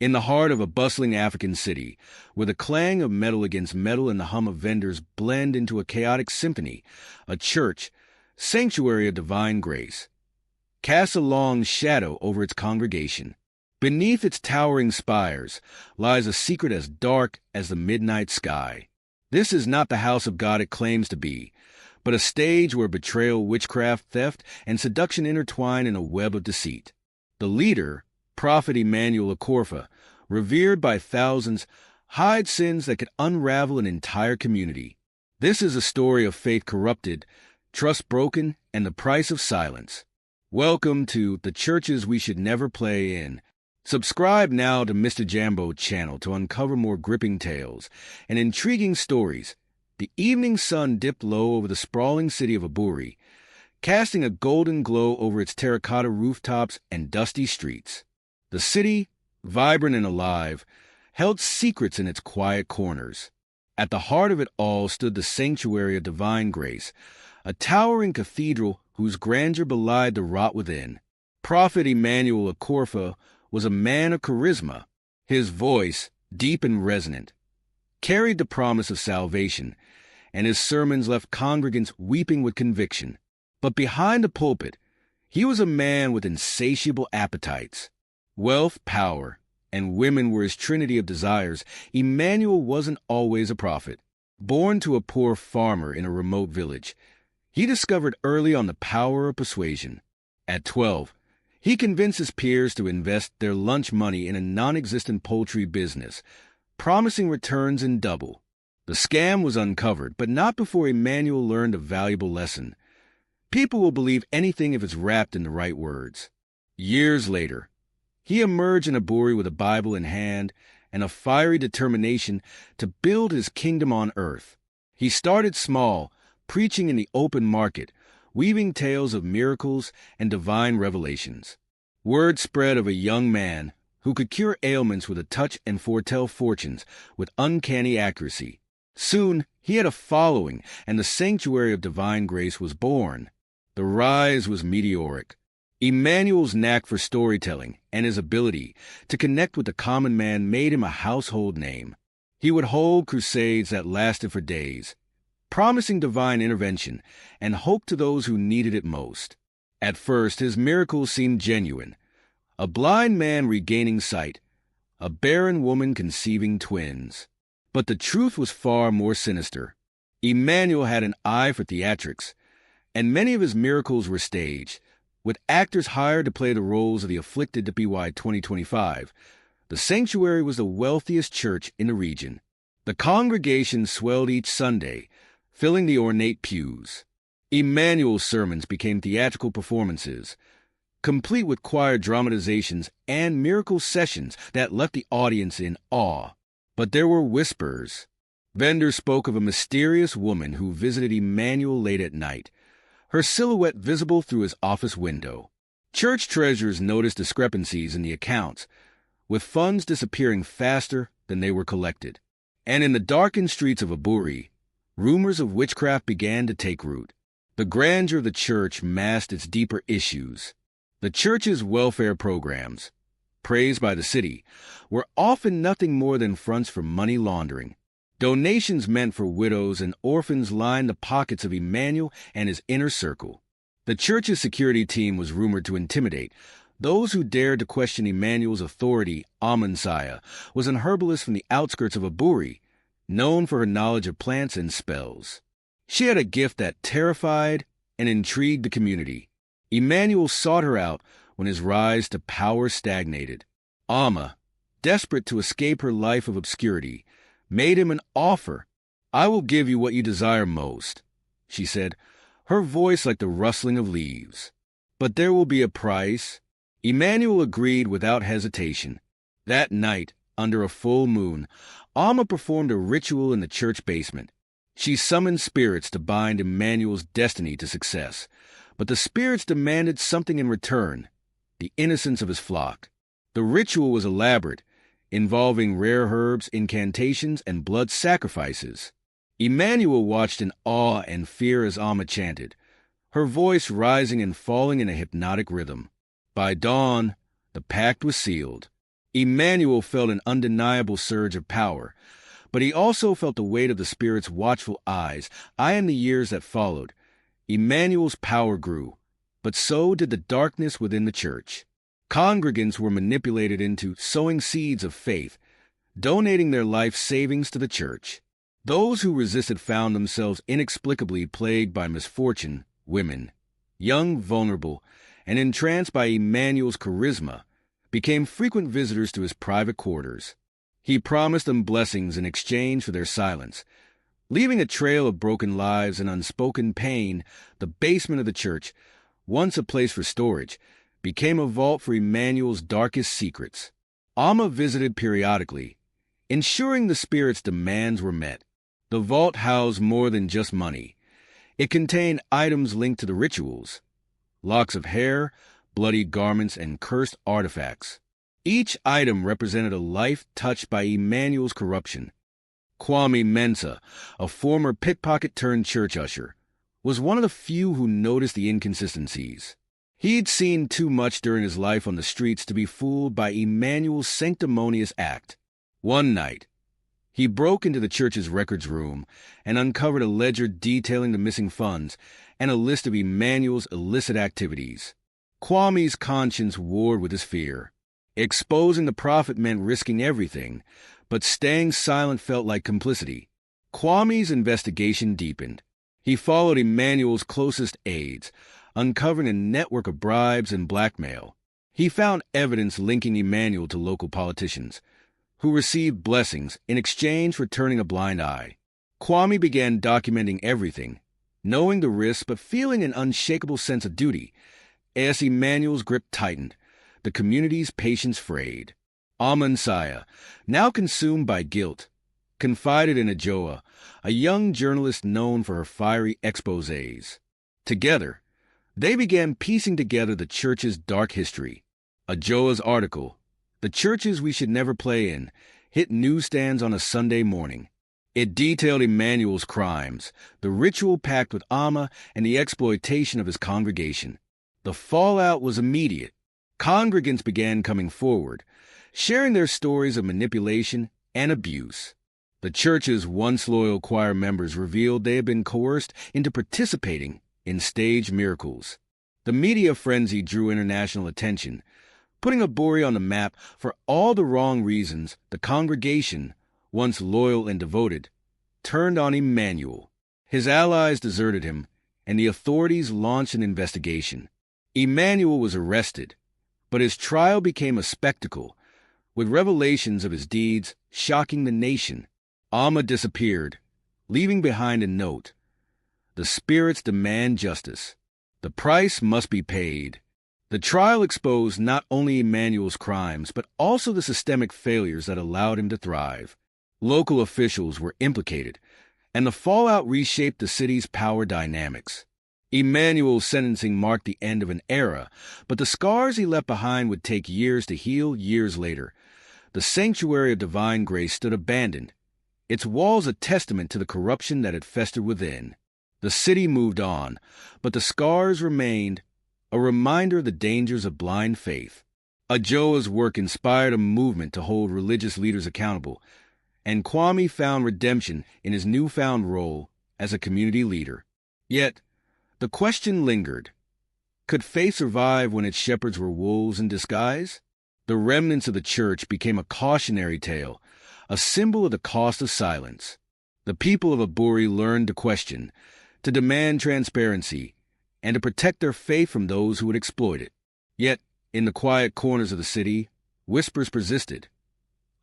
In the heart of a bustling African city, where the clang of metal against metal and the hum of vendors blend into a chaotic symphony, a church, sanctuary of divine grace, casts a long shadow over its congregation. Beneath its towering spires lies a secret as dark as the midnight sky. This is not the house of God it claims to be, but a stage where betrayal, witchcraft, theft, and seduction intertwine in a web of deceit. The leader, Prophet Emmanuel Akorfa, revered by thousands, hides sins that could unravel an entire community. This is a story of faith corrupted, trust broken, and the price of silence. Welcome to The Churches We Should Never Play In. Subscribe now to Mr. Jambo channel to uncover more gripping tales and intriguing stories. The evening sun dipped low over the sprawling city of Aburi, casting a golden glow over its terracotta rooftops and dusty streets. The city, vibrant and alive, held secrets in its quiet corners. At the heart of it all stood the sanctuary of divine grace, a towering cathedral whose grandeur belied the rot within. Prophet Emmanuel Akorfa was a man of charisma. His voice, deep and resonant, carried the promise of salvation, and his sermons left congregants weeping with conviction. But behind the pulpit, he was a man with insatiable appetites. Wealth, power, and women were his trinity of desires. Emmanuel wasn't always a prophet. Born to a poor farmer in a remote village, he discovered early on the power of persuasion. At 12, he convinced his peers to invest their lunch money in a non-existent poultry business, promising returns in double. The scam was uncovered, but not before Emmanuel learned a valuable lesson. People will believe anything if it's wrapped in the right words. Years later, he emerged in Aburi with a Bible in hand and a fiery determination to build his kingdom on earth. He started small, preaching in the open market, weaving tales of miracles and divine revelations. Word spread of a young man who could cure ailments with a touch and foretell fortunes with uncanny accuracy. Soon, he had a following, and the sanctuary of divine grace was born. The rise was meteoric. Emmanuel's knack for storytelling and his ability to connect with the common man made him a household name. He would hold crusades that lasted for days, promising divine intervention and hope to those who needed it most. At first, his miracles seemed genuine. A blind man regaining sight, a barren woman conceiving twins. But the truth was far more sinister. Emmanuel had an eye for theatrics, and many of his miracles were staged, with actors hired to play the roles of the afflicted. To BY 2025, the sanctuary was the wealthiest church in the region. The congregation swelled each Sunday, filling the ornate pews. Emmanuel's sermons became theatrical performances, complete with choir dramatizations and miracle sessions that left the audience in awe. But there were whispers. Vendors spoke of a mysterious woman who visited Emmanuel late at night, her silhouette visible through his office window. Church treasurers noticed discrepancies in the accounts, with funds disappearing faster than they were collected. And in the darkened streets of Aburi, rumors of witchcraft began to take root. The grandeur of the church masked its deeper issues. The church's welfare programs, praised by the city, were often nothing more than fronts for money laundering. Donations meant for widows and orphans lined the pockets of Emmanuel and his inner circle. The church's security team was rumored to intimidate those who dared to question Emmanuel's authority. Amansaya was an herbalist from the outskirts of Aburi, known for her knowledge of plants and spells. She had a gift that terrified and intrigued the community. Emmanuel sought her out when his rise to power stagnated. Amma, desperate to escape her life of obscurity, made him an offer. "I will give you what you desire most," she said, her voice like the rustling of leaves. "But there will be a price." Emmanuel agreed without hesitation. That night, under a full moon, Amma performed a ritual in the church basement. She summoned spirits to bind Emmanuel's destiny to success. But the spirits demanded something in return: the innocence of his flock. The ritual was elaborate, involving rare herbs, incantations, and blood sacrifices. Emmanuel watched in awe and fear as Amma chanted, her voice rising and falling in a hypnotic rhythm. By dawn, the pact was sealed. Emmanuel felt an undeniable surge of power, but he also felt the weight of the Spirit's watchful eyes. In the years that followed, Emmanuel's power grew, but so did the darkness within the church. Congregants were manipulated into sowing seeds of faith, donating their life savings to the church. Those who resisted found themselves inexplicably plagued by misfortune. Women, young, vulnerable, and entranced by Emmanuel's charisma, became frequent visitors to his private quarters. He promised them blessings in exchange for their silence. Leaving a trail of broken lives and unspoken pain, the basement of the church, once a place for storage, became a vault for Emmanuel's darkest secrets. Amma visited periodically, ensuring the Spirit's demands were met. The vault housed more than just money. It contained items linked to the rituals: locks of hair, bloody garments, and cursed artifacts. Each item represented a life touched by Emmanuel's corruption. Kwame Mensah, a former pickpocket-turned-church usher, was one of the few who noticed the inconsistencies. He'd seen too much during his life on the streets to be fooled by Emmanuel's sanctimonious act. One night, he broke into the church's records room and uncovered a ledger detailing the missing funds and a list of Emmanuel's illicit activities. Kwame's conscience warred with his fear. Exposing the prophet meant risking everything, but staying silent felt like complicity. Kwame's investigation deepened. He followed Emmanuel's closest aides, uncovering a network of bribes and blackmail. He found evidence linking Emmanuel to local politicians, who received blessings in exchange for turning a blind eye. Kwame began documenting everything, knowing the risks but feeling an unshakable sense of duty. As Emmanuel's grip tightened, the community's patience frayed. Amansaya, now consumed by guilt, confided in Ajoa, a young journalist known for her fiery exposés. Together, they began piecing together the church's dark history. Ajoa's article, "The Churches We Should Never Play In," hit newsstands on a Sunday morning. It detailed Emmanuel's crimes, the ritual pact with Amma, and the exploitation of his congregation. The fallout was immediate. Congregants began coming forward, sharing their stories of manipulation and abuse. The church's once loyal choir members revealed they had been coerced into participating in staged miracles. The media frenzy drew international attention, putting Aburi on the map for all the wrong reasons. The congregation, once loyal and devoted, turned on Emmanuel. His allies deserted him, and the authorities launched an investigation. Emmanuel was arrested, but his trial became a spectacle, with revelations of his deeds shocking the nation. Amma disappeared, leaving behind a note: "The spirits demand justice. The price must be paid." The trial exposed not only Emmanuel's crimes, but also the systemic failures that allowed him to thrive. Local officials were implicated, and the fallout reshaped the city's power dynamics. Emmanuel's sentencing marked the end of an era, but the scars he left behind would take years to heal. Years later, the sanctuary of divine grace stood abandoned, its walls a testament to the corruption that had festered within. The city moved on, but the scars remained, a reminder of the dangers of blind faith. Ajoa's work inspired a movement to hold religious leaders accountable, and Kwame found redemption in his newfound role as a community leader. Yet, the question lingered: could faith survive when its shepherds were wolves in disguise? The remnants of the church became a cautionary tale, a symbol of the cost of silence. The people of Aburi learned to question, to demand transparency, and to protect their faith from those who would exploit it. Yet, in the quiet corners of the city, whispers persisted,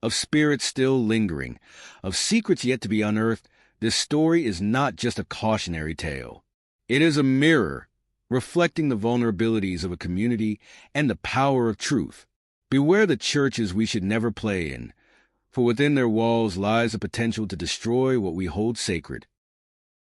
of spirits still lingering, of secrets yet to be unearthed. This story is not just a cautionary tale. It is a mirror, reflecting the vulnerabilities of a community and the power of truth. Beware the churches we should never play in, for within their walls lies the potential to destroy what we hold sacred.